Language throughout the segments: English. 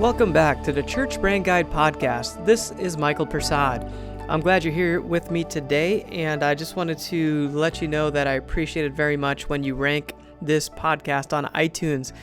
Welcome back to the Church Brand Guide podcast. This is Michael Persaud. I'm glad you're here with me today, and I just wanted to let you know that I appreciate it very much when you rank this podcast on iTunes.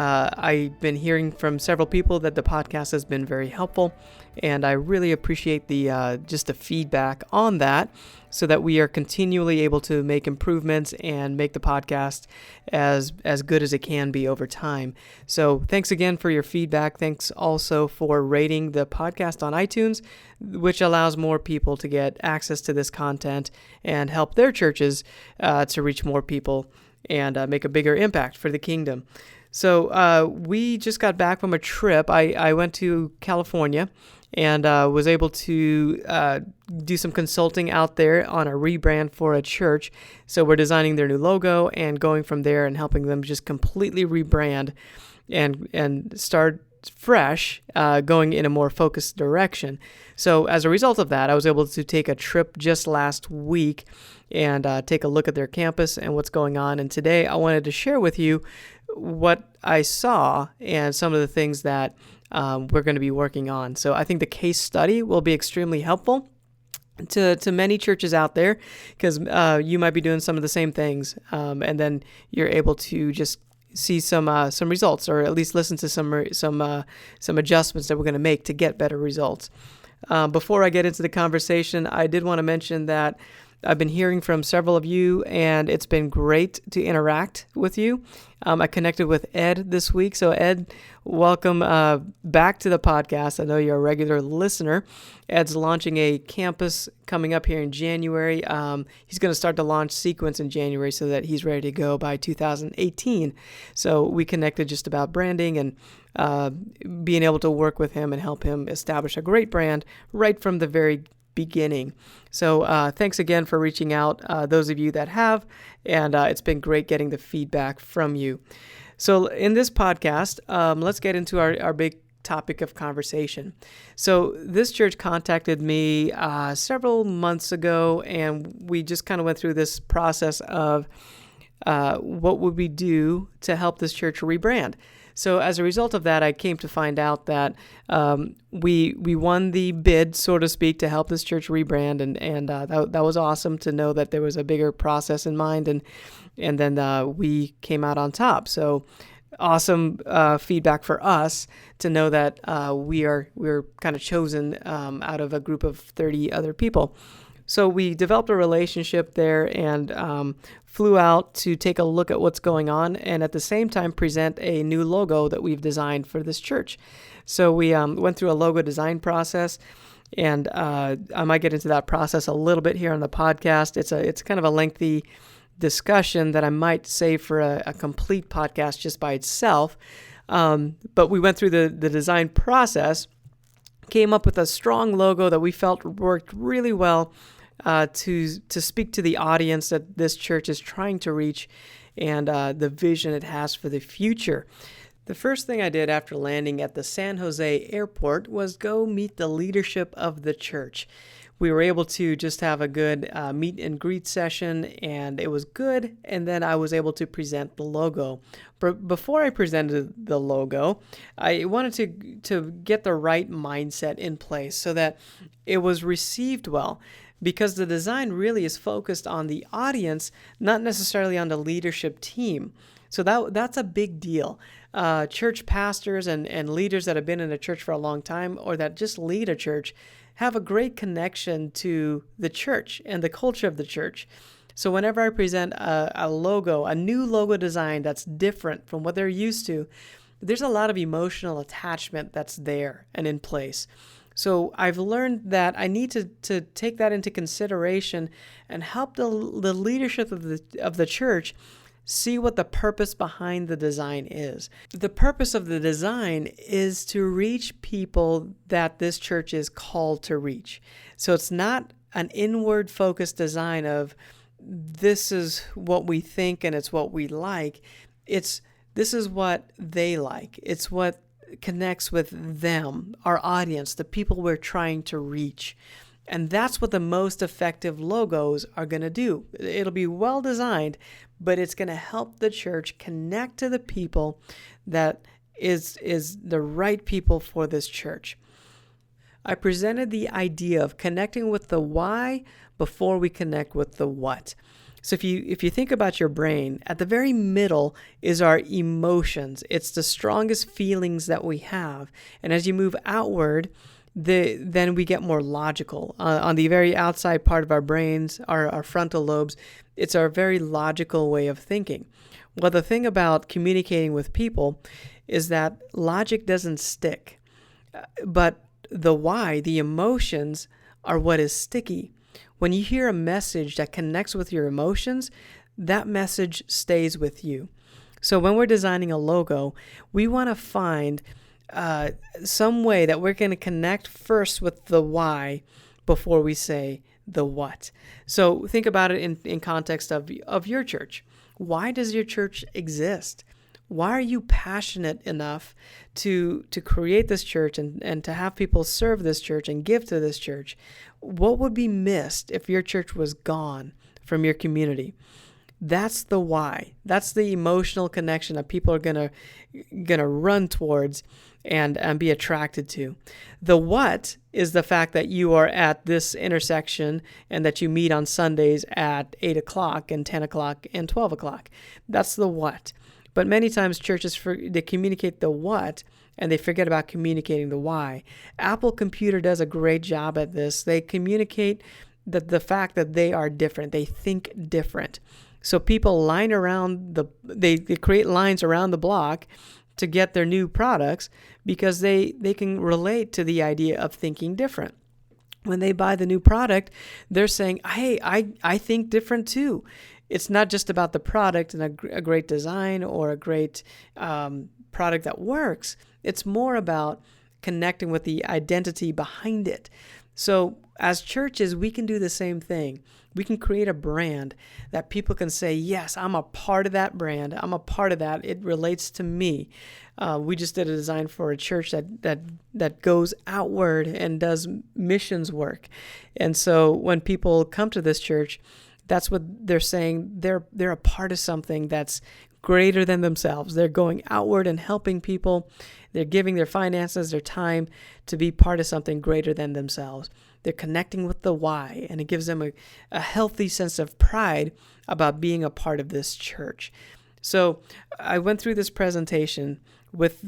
I've been hearing from several people that the podcast has been very helpful, and I really appreciate the just the feedback on that, so that we are continually able to make improvements and make the podcast as good as it can be over time. So thanks again for your feedback. Thanks also for rating the podcast on iTunes, which allows more people to get access to this content and help their churches to reach more people and make a bigger impact for the kingdom. So we just got back from a trip. I went to California and was able to do some consulting out there on a rebrand for a church. So we're designing their new logo and going from there and helping them just completely rebrand and start fresh, going in a more focused direction. So as a result of that, I was able to take a trip just last week and take a look at their campus and what's going on. And today I wanted to share with you what I saw and some of the things that we're going to be working on. So I think the case study will be extremely helpful to many churches out there, because you might be doing some of the same things, and then you're able to just see some results, or at least listen to some adjustments that we're going to make to get better results. Before I get into the conversation, I did want to mention that I've been hearing from several of you, and it's been great to interact with you. I connected with Ed this week. So Ed, welcome back to the podcast. I know you're a regular listener. Ed's launching a campus coming up here in January. He's going to start the launch sequence in January so that he's ready to go by 2018. So we connected just about branding and being able to work with him and help him establish a great brand right from the very beginning. So thanks again for reaching out, those of you that have, and it's been great getting the feedback from you. So in this podcast, let's get into our big topic of conversation. So this church contacted me several months ago, and we just kind of went through this process of what would we do to help this church rebrand. So as a result of that, I came to find out that we won the bid, so to speak, to help this church rebrand, and that was awesome to know that there was a bigger process in mind, and then we came out on top. So awesome feedback for us to know that we're kind of chosen out of a group of 30 other people. So we developed a relationship there and flew out to take a look at what's going on, and at the same time present a new logo that we've designed for this church. So we went through a logo design process, and I might get into that process a little bit here on the podcast. It's kind of a lengthy discussion that I might save for a complete podcast just by itself. But we went through the design process, came up with a strong logo that we felt worked really well to speak to the audience that this church is trying to reach, and the vision it has for the future. The first thing I did after landing at the San Jose airport was go meet the leadership of the church. We were able to just have a good meet and greet session, and it was good, and then I was able to present the logo. But before I presented the logo, I wanted to get the right mindset in place so that it was received well, because the design really is focused on the audience, not necessarily on the leadership team. So that's a big deal. Church pastors and leaders that have been in a church for a long time, or that just lead a church, have a great connection to the church and the culture of the church. So whenever I present a logo, a new logo design that's different from what they're used to, there's a lot of emotional attachment that's there and in place. So I've learned that I need to take that into consideration and help the leadership of the church see what the purpose behind the design is. The purpose of the design is to reach people that this church is called to reach. So it's not an inward focused design of this is what we think and it's what we like. This is what they like. It's what connects with them, our audience, the people we're trying to reach. And that's what the most effective logos are going to do. It'll be well designed, but it's going to help the church connect to the people that is the right people for this church. I presented the idea of connecting with the why before we connect with the what. So if you think about your brain, at the very middle is our emotions. It's the strongest feelings that we have. And as you move outward, then we get more logical. On the very outside part of our brains, our frontal lobes, it's our very logical way of thinking. Well, the thing about communicating with people is that logic doesn't stick, but the why, the emotions, are what is sticky. When you hear a message that connects with your emotions, that message stays with you. So when we're designing a logo, we want to find some way that we're going to connect first with the why before we say the what. So think about it in context of your church. Why does your church exist? Why are you passionate enough to create this church and to have people serve this church and give to this church? What would be missed if your church was gone from your community? That's the why. That's the emotional connection that people are gonna run towards and be attracted to. The what is the fact that you are at this intersection and that you meet on Sundays at 8 o'clock and 10 o'clock and 12 o'clock. That's the what. But many times churches, they communicate the what and they forget about communicating the why. Apple Computer does a great job at this. They communicate the fact that they are different. They think different. So people they create lines around the block to get their new products because they can relate to the idea of thinking different. When they buy the new product, they're saying, hey, I think different too. It's not just about the product and a great design or a great product that works. It's more about connecting with the identity behind it. So as churches, we can do the same thing. We can create a brand that people can say, yes, I'm a part of that brand. I'm a part of that. It relates to me. We just did a design for a church that goes outward and does missions work. And so when people come to this church, that's what they're saying. They're a part of something that's greater than themselves. They're going outward and helping people. They're giving their finances, their time to be part of something greater than themselves. They're connecting with the why, and it gives them a healthy sense of pride about being a part of this church. So I went through this presentation with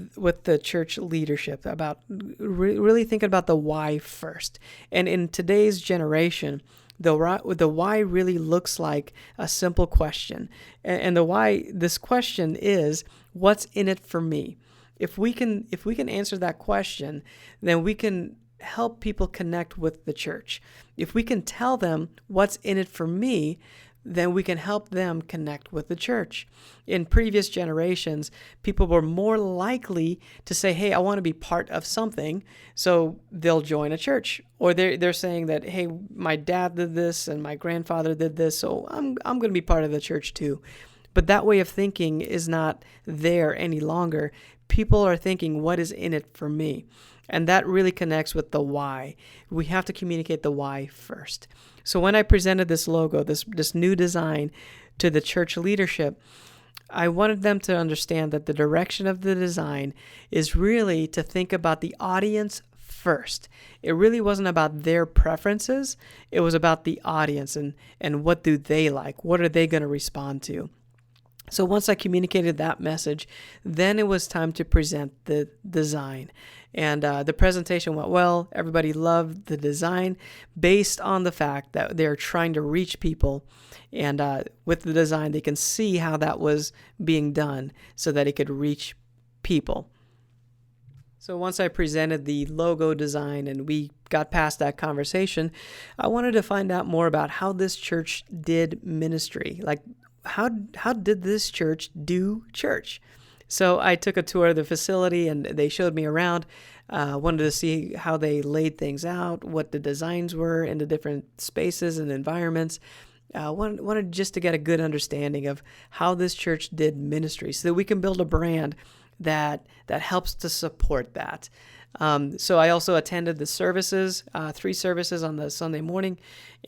the church leadership about really thinking about the why first. And in today's generation, the why really looks like a simple question. And the why, this question is, what's in it for me? If we can answer that question, then we can help people connect with the church. If we can tell them what's in it for me, then we can help them connect with the church. In previous generations, people were more likely to say, hey, I want to be part of something, so they'll join a church. Or they're saying that, hey, my dad did this and my grandfather did this, so I'm going to be part of the church too. But that way of thinking is not there any longer. People are thinking, what is in it for me? And that really connects with the why. We have to communicate the why first. So when I presented this logo, this new design to the church leadership, I wanted them to understand that the direction of the design is really to think about the audience first. It really wasn't about their preferences. It was about the audience and what do they like? What are they going to respond to? So once I communicated that message, then it was time to present the design. And the presentation went well. Everybody loved the design based on the fact that they're trying to reach people. And with the design, they can see how that was being done so that it could reach people. So once I presented the logo design and we got past that conversation, I wanted to find out more about how this church did ministry. Like, how did this church do church? So I took a tour of the facility and they showed me around. Wanted to see how they laid things out, what the designs were in the different spaces and environments. Wanted just to get a good understanding of how this church did ministry so that we can build a brand that helps to support that. So I also attended the services, 3 services on the Sunday morning,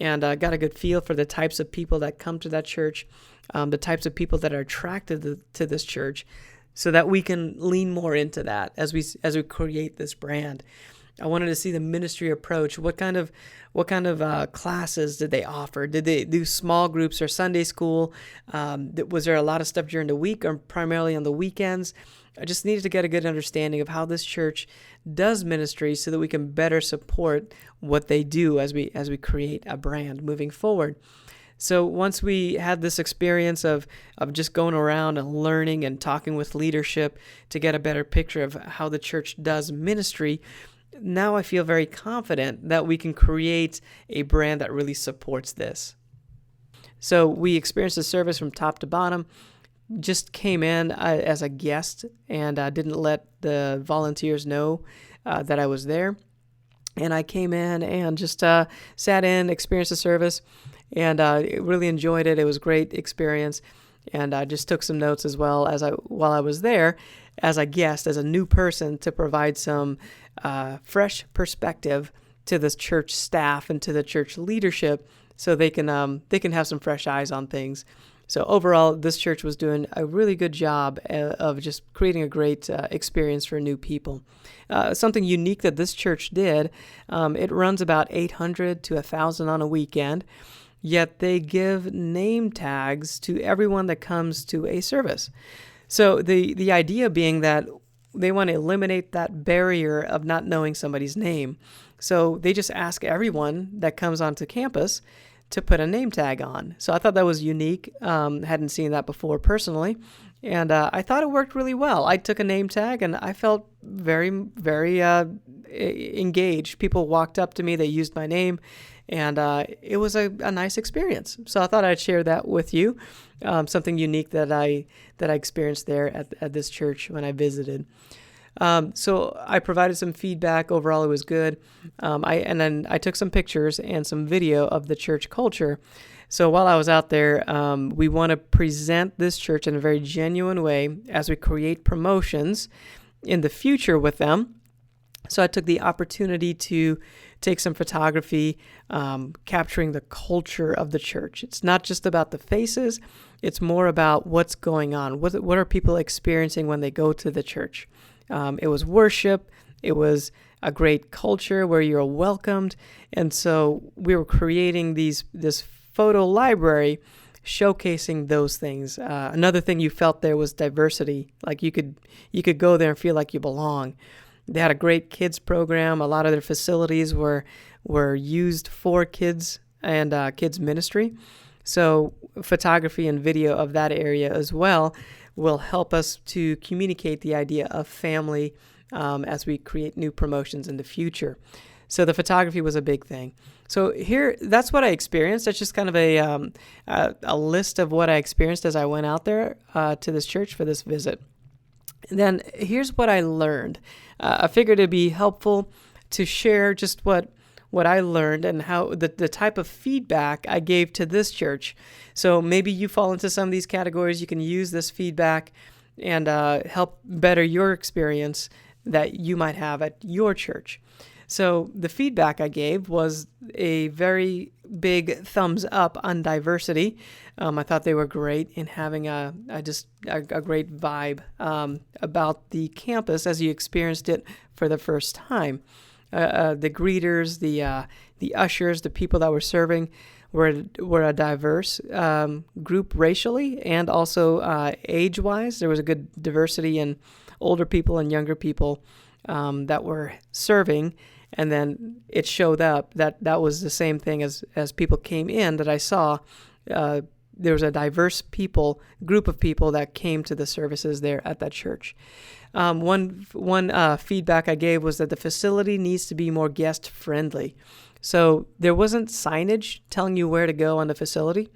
and got a good feel for the types of people that come to that church, the types of people that are attracted to this church. so that we can lean more into that as we create this brand. I wanted to see the ministry approach. What kind of classes did they offer? Did they do small groups or Sunday school? Was there a lot of stuff during the week or primarily on the weekends? I just needed to get a good understanding of how this church does ministry so that we can better support what they do as we create a brand moving forward. So once we had this experience of just going around and learning and talking with leadership to get a better picture of how the church does ministry, now I feel very confident that we can create a brand that really supports this. So we experienced the service from top to bottom. Just came in as a guest and didn't let the volunteers know that I was there. And I came in and just sat in, experienced the service, and really enjoyed it. It was a great experience. And I just took some notes as well while I was there as a guest, as a new person, to provide some fresh perspective to this church staff and to the church leadership, so they can have some fresh eyes on things. So overall, this church was doing a really good job of just creating a great experience for new people. Something unique that this church did, it runs about 800 to 1,000 on a weekend, yet they give name tags to everyone that comes to a service. So the idea being that they want to eliminate that barrier of not knowing somebody's name. So they just ask everyone that comes onto campus to put a name tag on. So I thought that was unique. Hadn't seen that before personally. And I thought it worked really well. I took a name tag and I felt very, very engaged. People walked up to me, they used my name, and it was a nice experience. So I thought I'd share that with you, something unique that I experienced there at this church when I visited. So I provided some feedback. Overall, it was good. Then I took some pictures and some video of the church culture. So while I was out there, we want to present this church in a very genuine way as we create promotions in the future with them. So I took the opportunity to take some photography, capturing the culture of the church. It's not just about the faces. It's more about what's going on. What are people experiencing when they go to the church? It was worship. It was a great culture where you're welcomed. And so we were creating this photo library showcasing those things. Another thing you felt there was diversity. Like you could go there and feel like you belong. They had a great kids program. A lot of their facilities were used for kids and kids ministry. So photography and video of that area as well will help us to communicate the idea of family as we create new promotions in the future. So the photography was a big thing. So here, that's what I experienced. That's just kind of a list of what I experienced as I went out there to this church for this visit. And then here's what I learned. I figured it'd be helpful to share just what I learned and how the type of feedback I gave to this church. So maybe you fall into some of these categories. You can use this feedback and help better your experience that you might have at your church. So the feedback I gave was a very big thumbs up on diversity. I thought they were great in having a great vibe about the campus as you experienced it for the first time. The greeters, the ushers, the people that were serving were a diverse group racially and also age-wise. There was a good diversity in older people and younger people that were serving. And then it showed up that was the same thing as people came in that I saw. There was a diverse group of people that came to the services there at that church. One feedback I gave was that the facility needs to be more guest friendly. So there wasn't signage telling you where to go on the facility,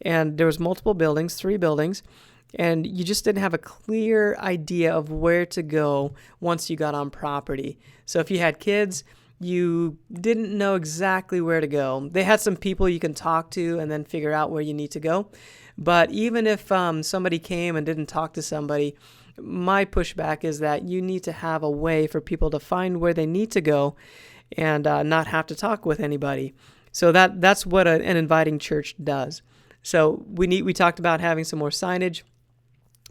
and there was multiple buildings, 3 buildings, and you just didn't have a clear idea of where to go once you got on property. So if you had kids, you didn't know exactly where to go. They had some people you can talk to and then figure out where you need to go. But even if somebody came and didn't talk to somebody, my pushback is that you need to have a way for people to find where they need to go and not have to talk with anybody. So that's what an inviting church does. So we talked about having some more signage.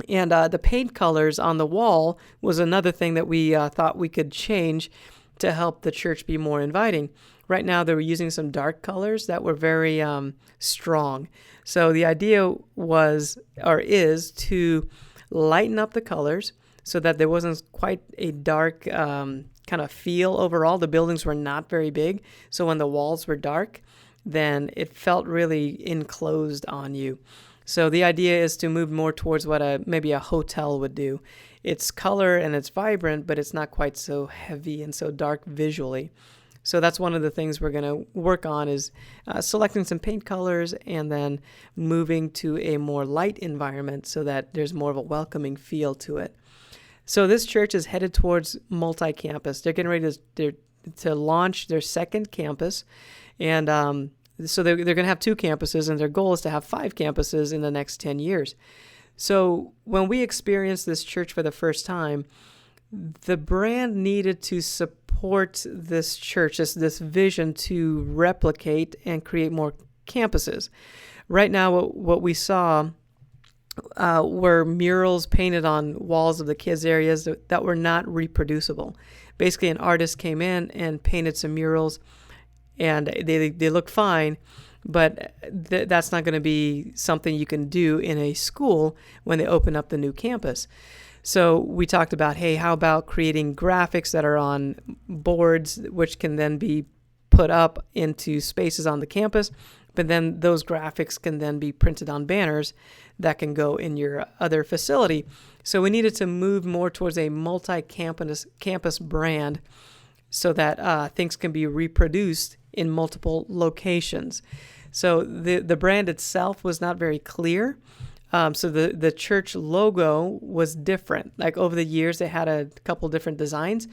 And the paint colors on the wall was another thing that we thought we could change to help the church be more inviting. Right now, they were using some dark colors that were very strong. So the idea was, or is, to lighten up the colors so that there wasn't quite a dark kind of feel overall. The buildings were not very big, so when the walls were dark, then it felt really enclosed on you. So the idea is to move more towards what maybe a hotel would do. It's color and it's vibrant, but it's not quite so heavy and so dark visually. So that's one of the things we're going to work on is selecting some paint colors and then moving to a more light environment so that there's more of a welcoming feel to it. So this church is headed towards multi-campus. They're getting ready to launch their second campus, and so they're going to have 2 campuses, and their goal is to have 5 campuses in the next 10 years. So when we experienced this church for the first time, the brand needed to support this church, this vision to replicate and create more campuses. Right now, what we saw were murals painted on walls of the kids' areas that were not reproducible. Basically, an artist came in and painted some murals, and they look fine, but that's not going to be something you can do in a school when they open up the new campus. So we talked about, hey, how about creating graphics that are on boards, which can then be put up into spaces on the campus, but then those graphics can then be printed on banners that can go in your other facility. So we needed to move more towards a multi-campus brand so that things can be reproduced in multiple locations. So the brand itself was not very clear. So the church logo was different. Like over the years, they had a couple different designs,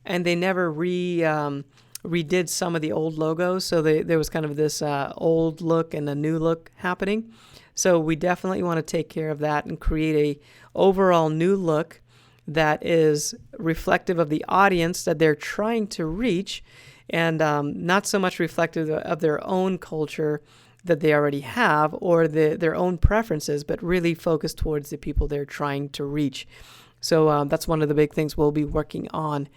and they never redid some of the old logos. So there was kind of this old look and a new look happening. So we definitely want to take care of that and create a overall new look that is reflective of the audience that they're trying to reach, and not so much reflective of their own culture that they already have or their own preferences, but really focused towards the people they're trying to reach. So that's one of the big things we'll be working on.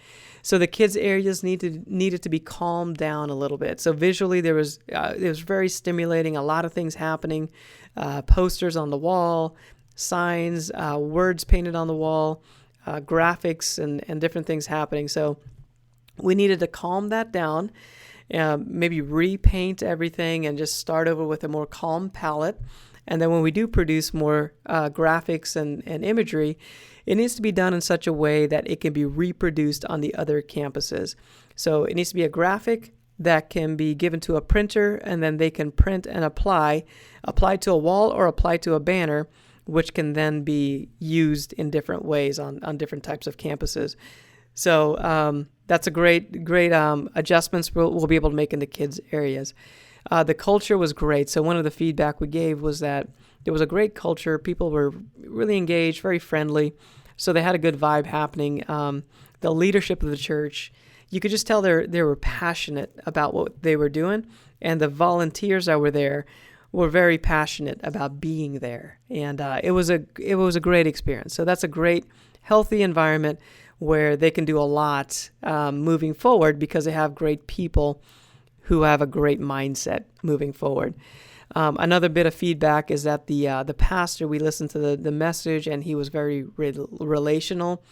So the kids' areas needed to be calmed down a little bit. So visually, it was very stimulating. A lot of things happening, posters on the wall, signs, words painted on the wall, graphics, and different things happening. So we needed to calm that down, maybe repaint everything, and just start over with a more calm palette. And then when we do produce more graphics and imagery, it needs to be done in such a way that it can be reproduced on the other campuses. So it needs to be a graphic that can be given to a printer, and then they can print and apply to a wall or apply to a banner, which can then be used in different ways on different types of campuses. So that's a great adjustments we'll be able to make in the kids' areas. The culture was great. So one of the feedback we gave was that there was a great culture. People were really engaged, very friendly. So they had a good vibe happening. The leadership of the church, you could just tell they were passionate about what they were doing. And the volunteers that were there were very passionate about being there. And it was a great experience. So that's a great, healthy environment where they can do a lot moving forward because they have great people who have a great mindset moving forward. Another bit of feedback is that the pastor, we listened to the message, and he was very relational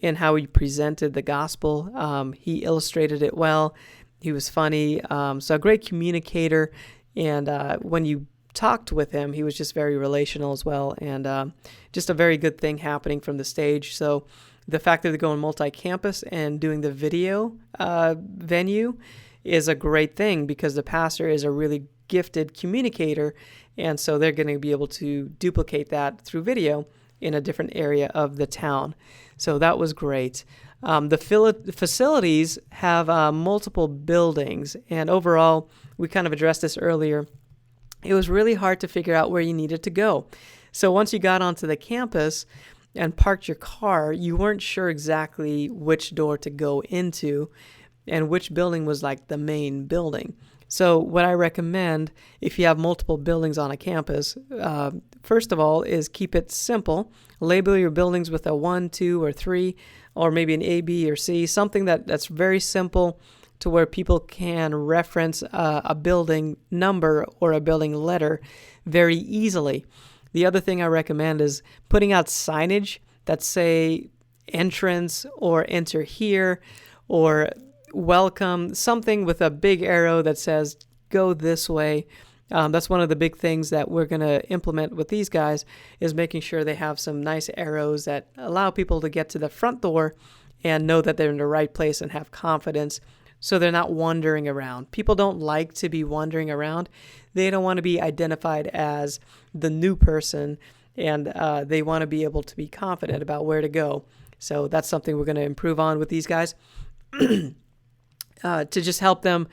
in how he presented the gospel. He illustrated it well. He was funny. So a great communicator. And when you talked with him, he was just very relational as well. And just a very good thing happening from the stage. So the fact that they're going multi-campus and doing the video venue is a great thing because the pastor is a really gifted communicator, and so they're going to be able to duplicate that through video in a different area of the town. So that was great. The facilities have multiple buildings, and overall, we kind of addressed this earlier. It was really hard to figure out where you needed to go. So once you got onto the campus and parked your car, you weren't sure exactly which door to go into and which building was like the main building. So what I recommend, if you have multiple buildings on a campus, first of all, is keep it simple. Label your buildings with a 1, 2, or 3, or maybe an A, B, or C, something that's very simple to where people can reference a building number or a building letter very easily. The other thing I recommend is putting out signage that say entrance or enter here or welcome, something with a big arrow that says go this way. That's one of the big things that we're going to implement with these guys, is making sure they have some nice arrows that allow people to get to the front door and know that they're in the right place and have confidence, so they're not wandering around. People don't like to be wandering around. They don't want to be identified as the new person, and they want to be able to be confident about where to go. So that's something we're going to improve on with these guys to just help them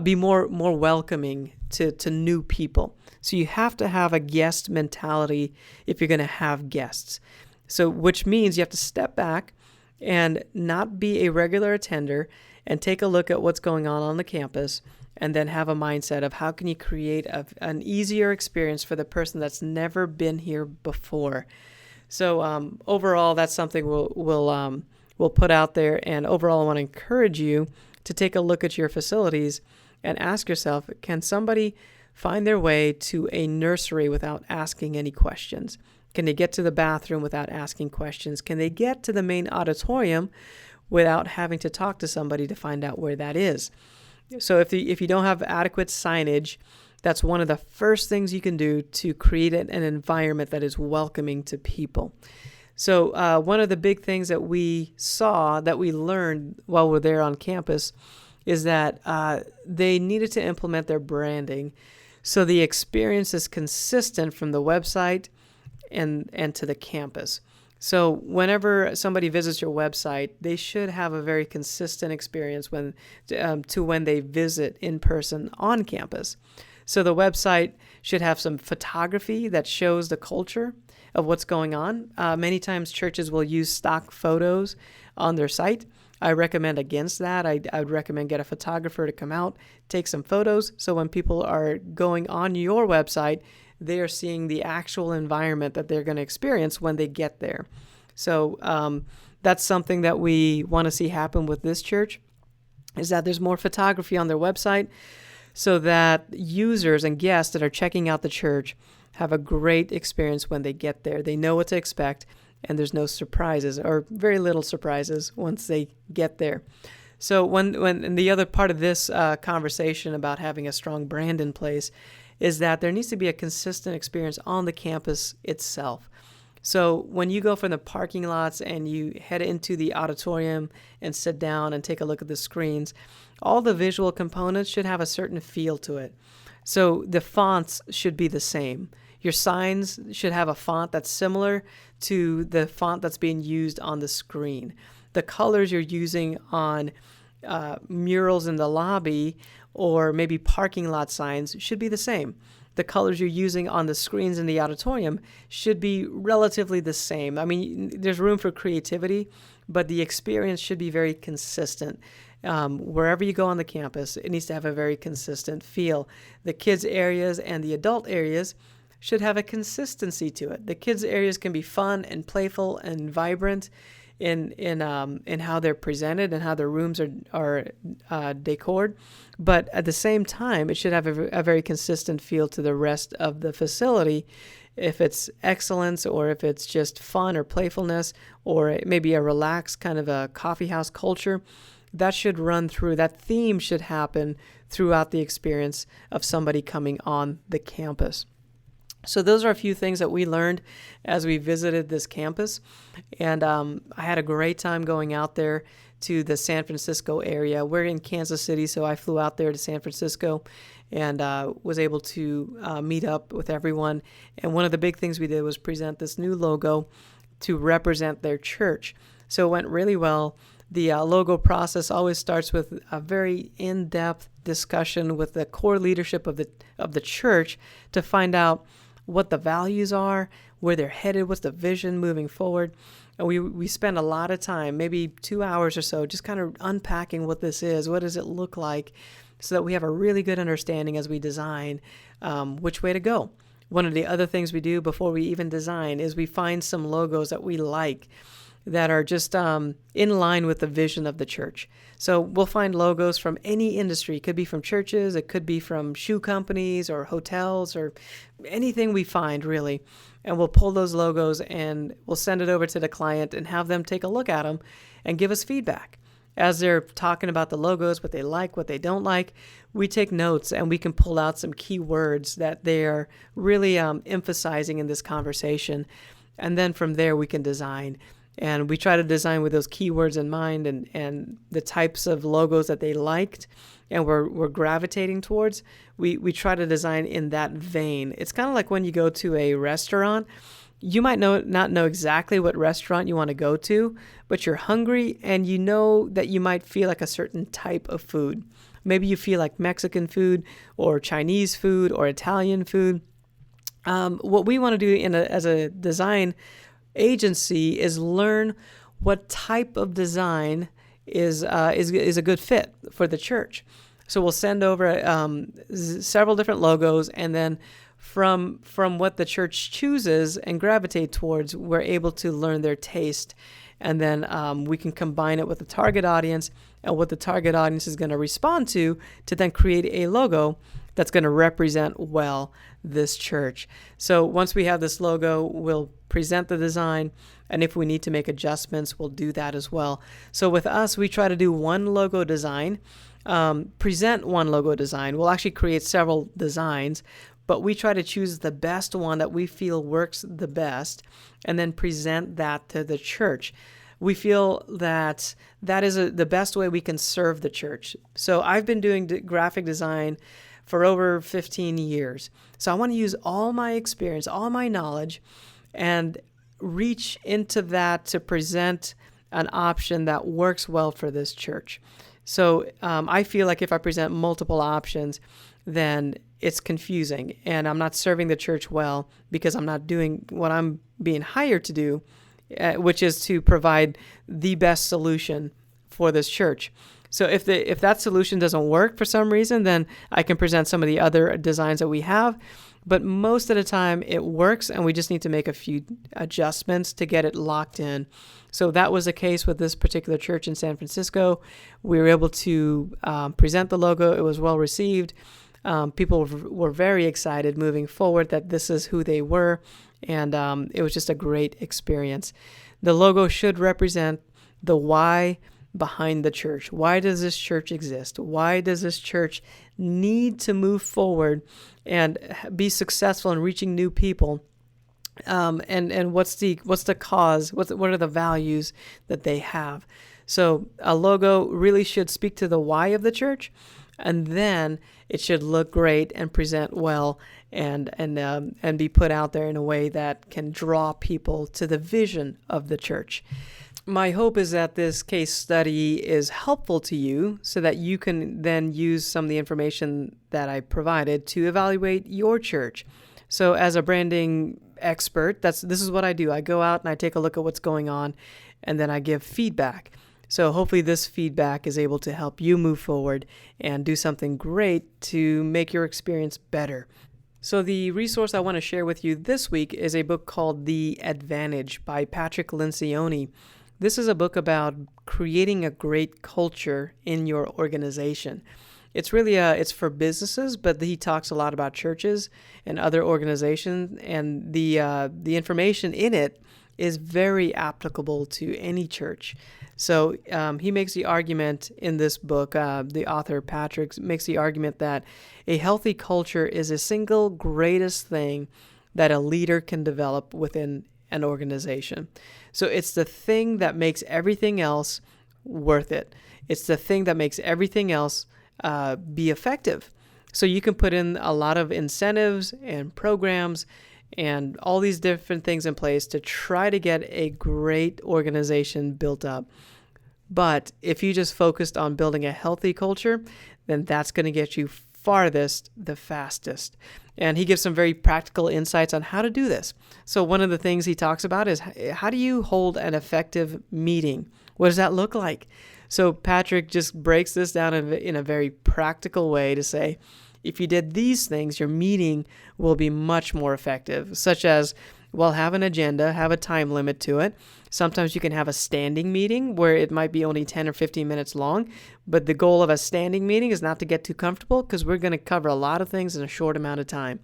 be more welcoming to new people. So you have to have a guest mentality if you're going to have guests. So which means you have to step back and not be a regular attender and take a look at what's going on the campus, and then have a mindset of how can you create an easier experience for the person that's never been here before. So overall, that's something we'll put out there. And overall, I want to encourage you to take a look at your facilities and ask yourself, can somebody find their way to a nursery without asking any questions? Can they get to the bathroom without asking questions? Can they get to the main auditorium without having to talk to somebody to find out where that is? So if you don't have adequate signage, that's one of the first things you can do to create an environment that is welcoming to people. So one of the big things that we saw, that we learned while we're there on campus, is that they needed to implement their branding so the experience is consistent from the website and to the campus. So whenever somebody visits your website, they should have a very consistent experience when they visit in person on campus. So the website should have some photography that shows the culture of what's going on. Many times churches will use stock photos on their site. I recommend against that. I would recommend get a photographer to come out, take some photos, so when people are going on your website, they are seeing the actual environment that they're going to experience when they get there. So that's something that we want to see happen with this church, is that there's more photography on their website so that users and guests that are checking out the church have a great experience when they get there. They know what to expect, and there's no surprises, or very little surprises once they get there. So when the other part of this conversation about having a strong brand in place is that there needs to be a consistent experience on the campus itself. So when you go from the parking lots and you head into the auditorium and sit down and take a look at the screens, all the visual components should have a certain feel to it. So the fonts should be the same. Your signs should have a font that's similar to the font that's being used on the screen. The colors you're using on murals in the lobby or maybe parking lot signs should be the same. The colors you're using on the screens in the auditorium should be relatively the same. I mean, there's room for creativity, but the experience should be very consistent. Wherever you go on the campus, it needs to have a very consistent feel. The kids' areas and the adult areas should have a consistency to it. The kids' areas can be fun and playful and vibrant in how they're presented and how their rooms are decored, but at the same time, it should have a very consistent feel to the rest of the facility. If it's excellence, or if it's just fun or playfulness, or maybe a relaxed kind of a coffee house culture, that should run through. That theme should happen throughout the experience of somebody coming on the campus. So those are a few things that we learned as we visited this campus. And I had a great time going out there to the San Francisco area. We're in Kansas City, so I flew out there to San Francisco and was able to meet up with everyone. And one of the big things we did was present this new logo to represent their church. So it went really well. The logo process always starts with a very in-depth discussion with the core leadership of the church to find out what the values are, where they're headed, what's the vision moving forward. And we spend a lot of time, maybe 2 hours or so, just kind of unpacking what this is, what does it look like, so that we have a really good understanding as we design which way to go. one of the other things we do before we even design is we find some logos that we like that are just in line with the vision of the church. So we'll find logos from any industry. It could be from churches, it could be from shoe companies or hotels or anything we find, really. And we'll pull those logos and we'll send it over to the client and have them take a look at them and give us feedback. As they're talking about the logos, what they like, what they don't like, we take notes and we can pull out some key words that they're really emphasizing in this conversation. And then from there, we can design. And we try to design with those keywords in mind and the types of logos that they liked and we're gravitating towards. We try to design in that vein. It's kind of like when you go to a restaurant. You might not know exactly what restaurant you want to go to, but you're hungry and you know that you might feel like a certain type of food. Maybe you feel like Mexican food or Chinese food or Italian food. What we want to do as a design agency is learn what type of design is a good fit for the church. So we'll send over several different logos, and then from what the church chooses and gravitate towards, we're able to learn their taste, and then we can combine it with the target audience and what the target audience is going to respond to then create a logo that's going to represent well this church. So once we have this logo, we'll present the design, and if we need to make adjustments, we'll do that as well. So with us, we try to do one logo design, present one logo design. We'll actually create several designs, but we try to choose the best one that we feel works the best and then present that to the church. We feel that is the best way we can serve the church. So I've been doing graphic design for over 15 years. So I want to use all my experience, all my knowledge, and reach into that to present an option that works well for this church. So I feel like if I present multiple options, then it's confusing and I'm not serving the church well because I'm not doing what I'm being hired to do, which is to provide the best solution for this church. So if that solution doesn't work for some reason, then I can present some of the other designs that we have. But most of the time it works, and we just need to make a few adjustments to get it locked in. So that was the case with this particular church in San Francisco. We were able to present the logo. It was well received. People were very excited moving forward that this is who they were, and it was just a great experience. The logo should represent the why behind the church. Why does this church exist? Why does this church need to move forward and be successful in reaching new people? And what's the cause? What are the values that they have? So a logo really should speak to the why of the church, and then it should look great and present well and be put out there in a way that can draw people to the vision of the church. My hope is that this case study is helpful to you so that you can then use some of the information that I provided to evaluate your church. So as a branding expert, this is what I do. I go out and I take a look at what's going on, and then I give feedback. So hopefully this feedback is able to help you move forward and do something great to make your experience better. So the resource I want to share with you this week is a book called The Advantage by Patrick Lencioni. This is a book about creating a great culture in your organization. It's really it's for businesses, but he talks a lot about churches and other organizations, and the information in it is very applicable to any church. So he makes the argument in this book, the author Patrick makes the argument that a healthy culture is the single greatest thing that a leader can develop within an organization. So it's the thing that makes everything else worth it. It's the thing that makes everything else be effective. So you can put in a lot of incentives and programs and all these different things in place to try to get a great organization built up. But if you just focused on building a healthy culture, then that's going to get you farthest the fastest. And he gives some very practical insights on how to do this. So one of the things he talks about is, how do you hold an effective meeting? What does that look like? So Patrick just breaks this down in a very practical way to say, if you did these things, your meeting will be much more effective, such as, well, have an agenda, have a time limit to it. Sometimes you can have a standing meeting where it might be only 10 or 15 minutes long, but the goal of a standing meeting is not to get too comfortable because we're going to cover a lot of things in a short amount of time.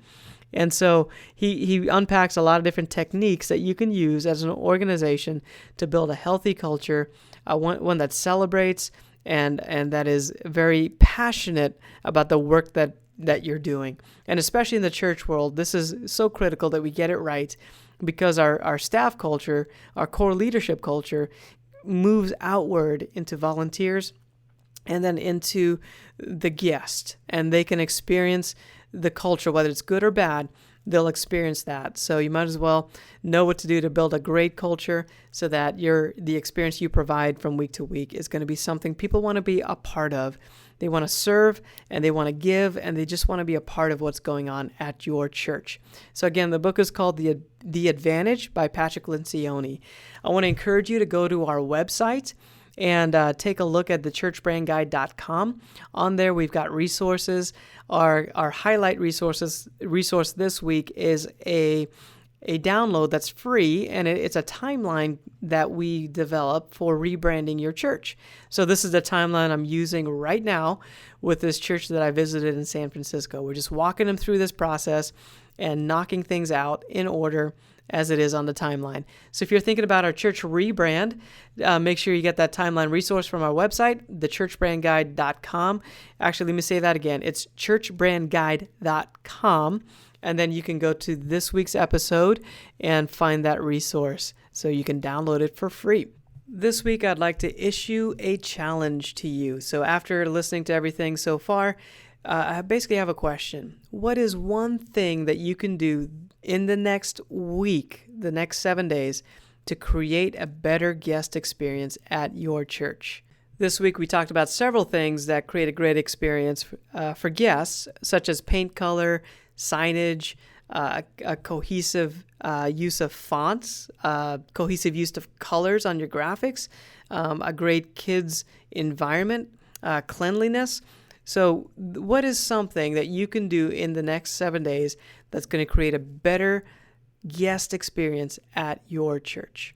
And so he unpacks a lot of different techniques that you can use as an organization to build a healthy culture, one that celebrates and that is very passionate about the work that you're doing. And especially in the church world, this is so critical that we get it right, because our staff culture, our core leadership culture, moves outward into volunteers and then into the guest, and they can experience the culture, whether it's good or bad. They'll experience that. So you might as well know what to do to build a great culture so that the experience you provide from week to week is going to be something people want to be a part of. They want to serve and they want to give and they just want to be a part of what's going on at your church. So again, the book is called The Advantage by Patrick Lencioni. I want to encourage you to go to our website and take a look at thechurchbrandguide.com. On there, we've got resources. Our highlight resource this week is a download that's free, and it's a timeline that we develop for rebranding your church. So this is the timeline I'm using right now with this church that I visited in San Francisco. We're just walking them through this process and knocking things out in order as it is on the timeline. So if you're thinking about our church rebrand, make sure you get that timeline resource from our website, thechurchbrandguide.com. Actually, let me say that again. It's churchbrandguide.com. And then you can go to this week's episode and find that resource so you can download it for free. This week, I'd like to issue a challenge to you. So after listening to everything so far, I basically have a question. What is one thing that you can do in the next week, the next 7 days, to create a better guest experience at your church? This week, we talked about several things that create a great experience for guests, such as paint color, signage, a cohesive use of fonts, cohesive use of colors on your graphics, a great kids environment, cleanliness. So what is something that you can do in the next 7 days that's going to create a better guest experience at your church?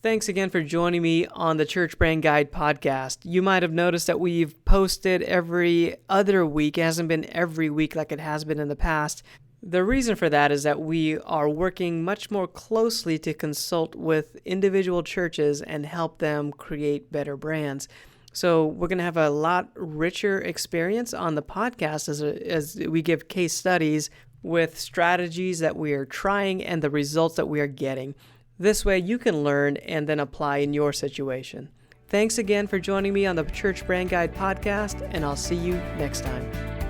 Thanks again for joining me on the Church Brand Guide podcast. You might have noticed that we've posted every other week. It hasn't been every week like it has been in the past. The reason for that is that we are working much more closely to consult with individual churches and help them create better brands. So we're going to have a lot richer experience on the podcast as we give case studies with strategies that we are trying and the results that we are getting. This way you can learn and then apply in your situation. Thanks again for joining me on the Church Brand Guide podcast, and I'll see you next time.